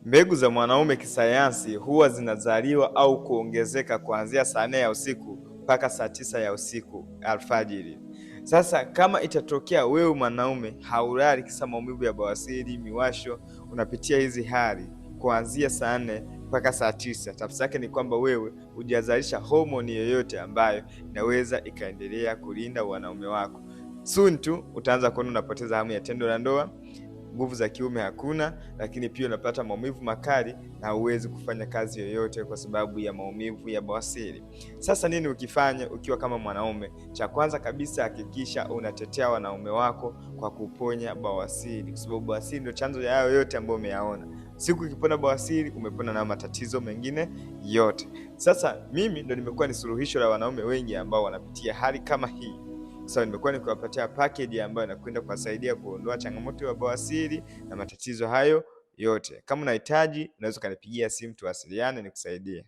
Mbegu za mwanaume kisayansi huwa zinazaliwa au kuongezeka kuanzia saa 4 ya usiku mpaka saa 9 ya usiku alfajiri. Sasa kama itatokea wewe mwanaume haulali kisa maumivu ya bawasiri, miwasho, unapitia hizi hali kuanzia saa 4 mpaka saa 9, tafsiri yake ni kwamba wewe hujazalisha homoni yoyote ambayo inaweza ikaendelea kulinda wanaume wako. Soon tu utaanza kuona unapoteza hamu ya tendo la ndoa, nguvu za kiume hakuna, lakini pia unapata maumivu makali na huwezi kufanya kazi yoyote kwa sababu ya maumivu ya bawasiri. Sasa nini ukifanya ukiwa kama mwanaume? Cha kwanza kabisa, hakikisha unatetea wanaume wako kwa kuponya bawasiri, kwa sababu bawasiri ndio chanzo ya hayo yote ambayo umeyaona. Siku ukipona bawasiri, umepona na matatizo mengine yote. Sasa mimi ndo nimekuwa ni suluhisho la wanaume wengi ambao wanapitia hali kama hii. So nimekuwa nikiwapatia package ambayo inakwenda kuwasaidia kuondoa changamoto ya bawasiri na matatizo hayo yote. Kama unahitaji unaweza kanipigia simu tuwasiliane nikusaidie.